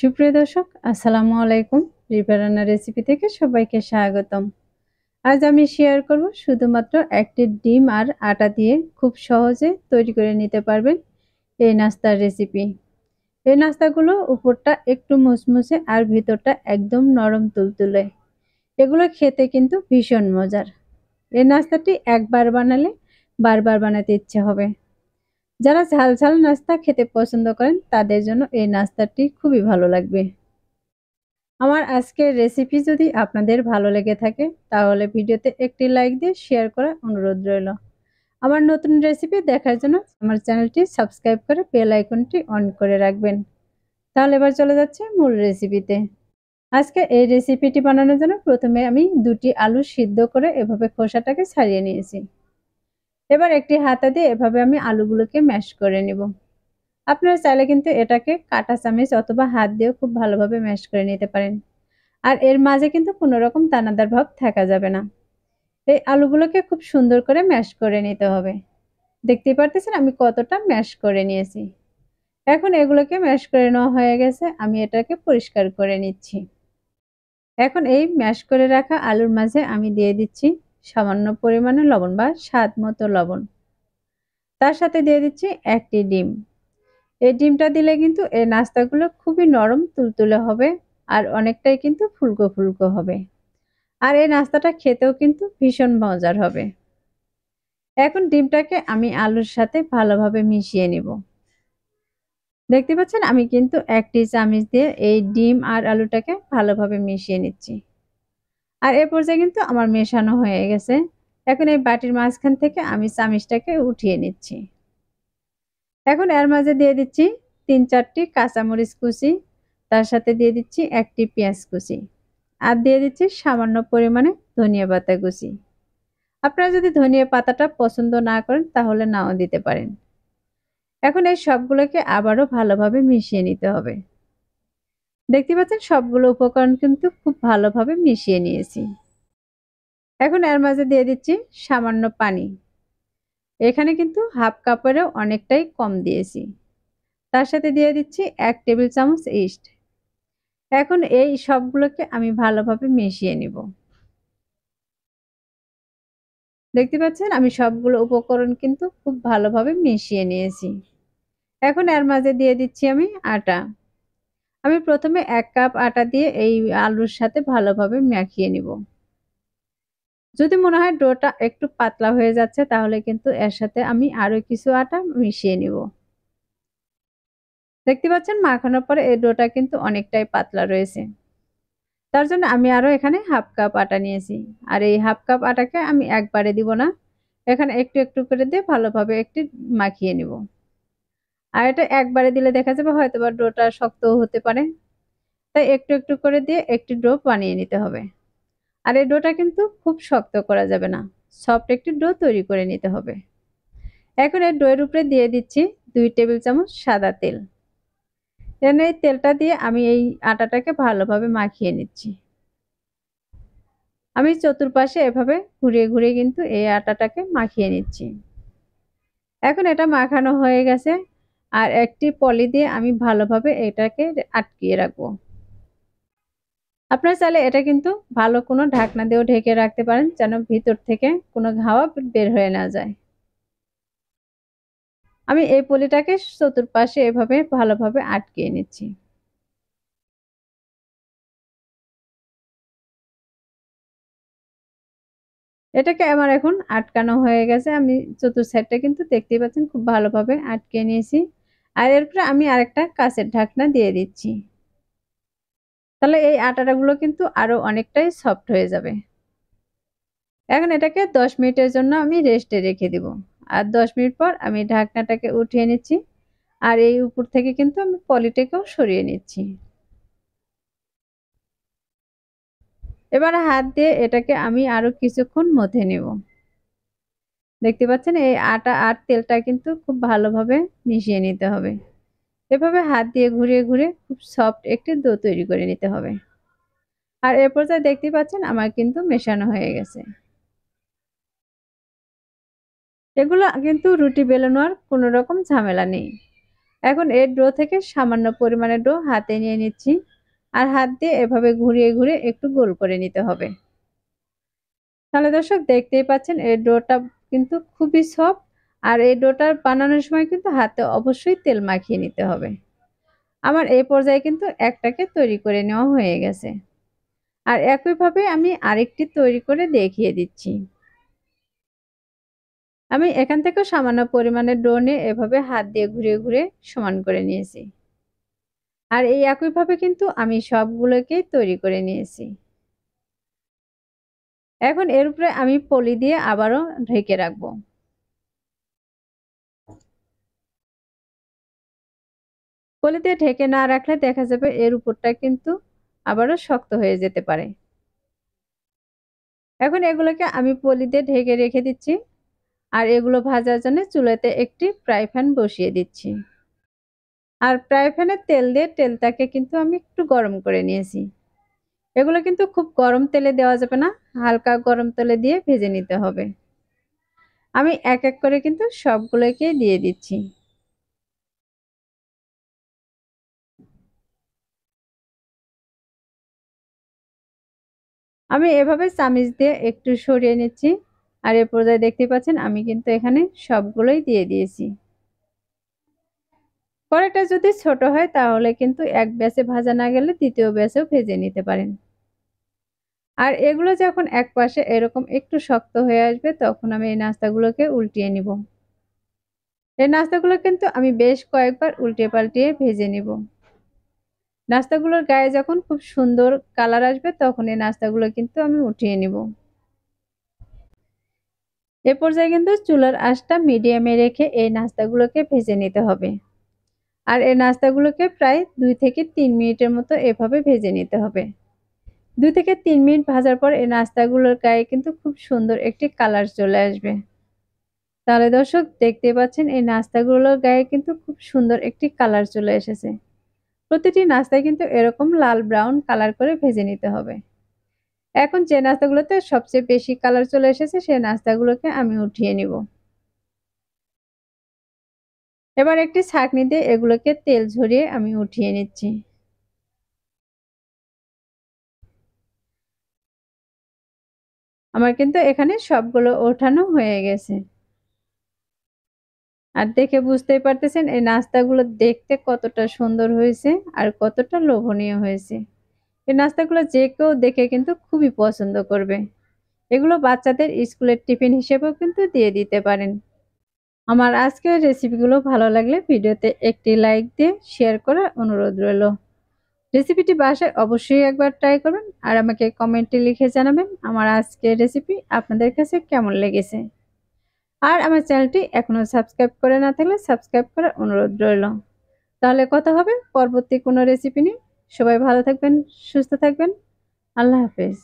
সুপ্রিয় দর্শক, আসসালামু আলাইকুম। রিপা রান্নার রেসিপি থেকে সবাইকে স্বাগতম। আজ আমি শেয়ার করব শুধুমাত্র একটি ডিম আর আটা দিয়ে খুব সহজে তৈরি করে নিতে পারবেন এই নাস্তার রেসিপি। এই নাস্তাগুলো উপরটা একটু মুচমুচে আর ভিতরটা একদম নরম তুলতুলে। এগুলো খেতে কিন্তু ভীষণ মজার। এই নাস্তাটি একবার বানালে বারবার বানাতে ইচ্ছে হবে। যারা ঝাল ঝাল নাস্তা খেতে পছন্দ করেন তাদের জন্য এই নাস্তাটি খুবই ভালো লাগবে। আমার আজকের রেসিপি যদি আপনাদের ভালো লেগে থাকে তাহলে ভিডিওতে একটি লাইক দিয়ে শেয়ার করার অনুরোধ রইল। আমার নতুন রেসিপি দেখার জন্য আমার চ্যানেলটি সাবস্ক্রাইব করে বেল আইকনটি অন করে রাখবেন। তাহলে এবার চলে যাচ্ছে মূল রেসিপিতে। আজকে এই রেসিপিটি বানানোর জন্য প্রথমে আমি দুটি আলু সিদ্ধ করে এভাবে খোসাটাকে ছাড়িয়ে নিয়েছি। এবার একটি হাতা দিয়ে এভাবে আমি আলুগুলোকে ম্যাশ করে নিব। আপনারা চাইলে কিন্তু এটাকে কাঁটা চামচ অথবা হাত দিয়েও খুব ভালোভাবে ম্যাশ করে নিতে পারেন। আর এর মাঝে কিন্তু কোনো রকম দানাদার ভাব থাকা যাবে না। এই আলুগুলোকে খুব সুন্দর করে ম্যাশ করে নিতে হবে। দেখতেই পারতেছেন আমি কতটা ম্যাশ করে নিয়েছি। এখন এগুলোকে ম্যাশ করে নেওয়া হয়ে গেছে, আমি এটাকে পরিষ্কার করে নিচ্ছি। এখন এই ম্যাশ করে রাখা আলুর মাঝে আমি দিয়ে দিচ্ছি সামান্য পরিমাণে লবণ বা স্বাদ মতো লবণ। তার সাথে দিয়ে দিচ্ছি একটি ডিম। এই ডিমটা দিলে কিন্তু এই নাস্তাগুলো খুবই নরম তুলতুলে হবে আর অনেকটাই কিন্তু ফুলকো ফুলকো হবে। আর এই নাস্তাটা খেতেও কিন্তু ভীষণ মজার হবে। এখন ডিমটাকে আমি আলুর সাথে ভালোভাবে মিশিয়ে নিব। দেখতে পাচ্ছেন আমি কিন্তু একটি চামচ দিয়ে এই ডিম আর আলুটাকে ভালোভাবে মিশিয়ে নিচ্ছি। আর এ পর্যায়ে কিন্তু আমার মেশানো হয়ে গেছে। এখন এই বাটির মাঝখান থেকে আমি চামচটাকে উঠিয়ে নিচ্ছি। এখন এর মাঝে দিয়ে দিচ্ছি ৩-৪টি কাঁচামরিচ কুচি, তার সাথে দিয়ে দিচ্ছি একটি পেঁয়াজ কুচি আর দিয়ে দিচ্ছি সামান্য পরিমাণে ধনিয়া পাতা কুচি। আপনারা যদি ধনিয়া পাতাটা পছন্দ না করেন তাহলে নাও দিতে পারেন। এখন এই সবগুলোকে আবারও ভালোভাবে মিশিয়ে নিতে হবে। দেখতে পাচ্ছেন সবগুলো উপকরণ কিন্তু খুব ভালোভাবে মিশিয়ে নিয়েছি। এখন এর মাঝে দিয়ে দিচ্ছি সামান্য পানি। এখানে কিন্তু হাফ কাপেরও অনেকটাই কম দিয়েছি। তার সাথে দিয়ে দিচ্ছি ১ টেবিল চামচ ইস্ট। এখন এই সবগুলোকে আমি ভালোভাবে মিশিয়ে নিব। দেখতে পাচ্ছেন আমি সবগুলো উপকরণ কিন্তু খুব ভালোভাবে মিশিয়ে নিয়েছি। এখন এর মাঝে দিয়ে দিচ্ছি আমি আটা। আমি প্রথমে ১ কাপ আটা দিয়ে এই আলুর সাথে ভালোভাবে মাখিয়ে নিব। যদি মনে হয় ডোটা একটু পাতলা হয়ে যাচ্ছে তাহলে কিন্তু এর সাথে আমি আরো কিছু আটা মিশিয়ে নিব। দেখতে পাচ্ছেন মাখানোর পরে এই ডোটা কিন্তু অনেকটাই পাতলা রয়েছে। তার জন্য আমি আরো এখানে হাফ কাপ আটা নিয়েছি। আর এই হাফ কাপ আটাকে আমি একবারে দিব না। এখানে একটু একটু করে দিয়ে ভালোভাবে একটু মাখিয়ে নিব। আর এটা একবারে দিলে দেখা যাবে হয়তোবা ডোটা শক্তও হতে পারে। তাই একটু একটু করে দিয়ে একটি ডো বানিয়ে নিতে হবে। আর এই ডোটা কিন্তু খুব শক্ত করা যাবে না। সফট একটি ডো তৈরি করে নিতে হবে। এখন এই ডোয়ের উপরে দিয়ে দিচ্ছি ২ টেবিল চামচ সাদা তেল। এখানে এই তেলটা দিয়ে আমি এই আটাটাকে ভালোভাবে মাখিয়ে নিচ্ছি। আমি চতুর্পাশে এভাবে ঘুরিয়ে ঘুরিয়ে কিন্তু এই আটাটাকে মাখিয়ে নিচ্ছি। এখন এটা মাখানো হয়ে গেছে আর একটি পলি দিয়ে আমি ভালোভাবে এটাকে আটকিয়ে রাখবো। আপনারা চাইলে এটা কিন্তু ভালো কোনো ঢাকনা দিয়েও ঢেকে রাখতে পারেন যেন ভিতর থেকে কোনো হাওয়া বের হয়ে না যায়। আমি এই পলিটাকে চতুর্পাশে এভাবে ভালোভাবে আটকিয়ে নিচ্ছি। এটাকে আমার এখন আটকানো হয়ে গেছে। আমি চতুর সাইডটা কিন্তু দেখতেই পাচ্ছেন খুব ভালোভাবে আটকে নিয়েছি। আর এরপরে আমি আরেকটা কাঁচের ঢাকনা দিয়ে দিচ্ছি। তাহলে এই আটাগুলো কিন্তু আরো অনেকটাই সফট হয়ে যাবে। এখন এটাকে ১০ মিনিটের জন্য আমি রেস্টে রেখে দিব। আর ১০ মিনিট পর আমি ঢাকনাটাকে উঠিয়ে নিচ্ছি। আর এই উপর থেকে কিন্তু আমি পলিটাকেও সরিয়ে নিচ্ছি। এবার হাত দিয়ে এটাকে আমি আরো কিছুক্ষণ মথে নেব। দেখতে পাচ্ছেন এই আটা আর তেলটা কিন্তু খুব ভালোভাবে মিশিয়ে নিতে হবে। এভাবে হাত দিয়ে ঘুরিয়ে ঘুরিয়ে খুব সফট একটি ডো তৈরি করে নিতে হবে। আর এ পর্যায়ে দেখতেই পাচ্ছেন আমার কিন্তু মেশানো হয়ে গেছে। এগুলো কিন্তু রুটি বেলানোর কোনো রকম ঝামেলা নেই। এখন এই ডো থেকে সামান্য পরিমাণে ডো হাতে নিয়ে নিচ্ছি আর হাত দিয়ে এভাবে ঘুরিয়ে ঘুরিয়ে একটু গোল করে নিতে হবে। তাহলে দর্শক দেখতেই পাচ্ছেন এই ডোটা কিন্তু খুবই সফট। আর এই ডোটা বানানোর সময় কিন্তু হাতে অবশ্যই তেল মাখিয়ে নিতে হবে। আমার এই পর্যায়ে কিন্তু একটাকে তৈরি করে নেওয়া হয়ে গেছে। আর একইভাবে আমি আরেকটি তৈরি করে দেখিয়ে দিচ্ছি। আমি এখান থেকে সামান্য পরিমাণে ডো নিয়ে এভাবে হাত দিয়ে ঘুরিয়ে ঘুরিয়ে সমান করে নিয়েছি। আর এই একইভাবে কিন্তু আমি সবগুলোকেই তৈরি করে নিয়েছি। এখন এর উপরে আমি পলি দিয়ে আবারও ঢেকে রাখবো। পলি দিয়ে ঢেকে না রাখলে দেখা যাবে এর উপরটা কিন্তু আবারও শক্ত হয়ে যেতে পারে। এখন এগুলোকে আমি পলি দিয়ে ঢেকে রেখে দিচ্ছি। আর এগুলো ভাজার জন্য চুলাতে একটি ফ্রাই প্যান বসিয়ে দিচ্ছি। আর ফ্রাই প্যানে তেল দিয়ে তেলটাকে কিন্তু আমি একটু গরম করে নিয়েছি। এগুলো কিন্তু খুব গরম তেলে দেওয়া যাবে না, হালকা গরম তেলে দিয়ে ভেজে নিতে হবে। আমি এক এক করে কিন্তু সবগুলোকে দিয়ে দিচ্ছি। আমি এভাবে চামিচ দিয়ে একটু সরিয়ে নিচ্ছি। আর এই পর্যায়ে দেখতে পাচ্ছেন আমি কিন্তু এখানে সবগুলোই দিয়ে দিয়েছি। কড়াইটা যদি ছোট হয় তাহলে কিন্তু এক ব্যাচে ভাজা না গেলে দ্বিতীয় ব্যাচেও ভেজে নিতে পারেন। আর এগুলো যখন এক পাশে এরকম একটু শক্ত হয়ে আসবে তখন আমি এই নাস্তাগুলোকে উল্টিয়ে নিব। এই নাস্তাগুলো কিন্তু আমি বেশ কয়েকবার উল্টে পাল্টিয়ে ভেজে নিব। নাস্তাগুলোর গায়ে যখন খুব সুন্দর কালার আসবে তখন এই নাস্তাগুলো কিন্তু আমি উঠিয়ে নিব। এ পর্যায়ে কিন্তু চুলার আঁচটা মিডিয়ামে রেখে এই নাস্তাগুলোকে ভেজে নিতে হবে। আর এই নাস্তাগুলোকে প্রায় 2 থেকে 3 মিনিটের মতো এভাবে ভেজে নিতে হবে। 2 থেকে 3 মিনিট ভাজার পর এই নাস্তাগুলোর গায়ে কিন্তু খুব সুন্দর একটি কালার চলে আসবে। তাহলে দর্শক দেখতে পাচ্ছেন এই নাস্তাগুলোর গায়ে কিন্তু খুব সুন্দর একটি কালার চলে এসেছে। প্রতিটি নাস্তায় কিন্তু এরকম লাল ব্রাউন কালার করে ভেজে নিতে হবে। এখন যে নাস্তাগুলোতে সবচেয়ে বেশি কালার চলে এসেছে সেই নাস্তাগুলোকে আমি উঠিয়ে নিব। এবার একটি ছাঁকনি দিয়ে এগুলোকে তেল ঝরিয়ে আমি উঠিয়ে নিচ্ছি। আমার কিন্তু এখানে সবগুলো ওঠানো হয়ে গেছে। আর দেখে বুঝতেই পারতেছেন এই নাস্তাগুলো দেখতে কতটা সুন্দর হয়েছে আর কতটা লোভনীয় হয়েছে। এই নাস্তাগুলো যে কেউ দেখে কিন্তু খুবই পছন্দ করবে। এগুলো বাচ্চাদের স্কুলের টিফিন হিসেবেও কিন্তু দিয়ে দিতে পারেন। আমার আজকের রেসিপিগুলো ভালো লাগলে ভিডিওতে একটি লাইক দিয়ে শেয়ার করার অনুরোধ রইল। রেসিপিটি বাসায় অবশ্যই একবার ট্রাই করবেন আর আমাকে কমেন্টে লিখে জানাবেন আমার আজকের রেসিপি আপনাদের কাছে কেমন লেগেছে। আর আমার চ্যানেলটি এখনো সাবস্ক্রাইব করে না থাকলে সাবস্ক্রাইব করার অনুরোধ রইল। তাহলে কথা হবে পরবর্তী কোনো রেসিপি নিয়ে। সবাই ভালো থাকবেন, সুস্থ থাকবেন। আল্লাহ হাফেজ।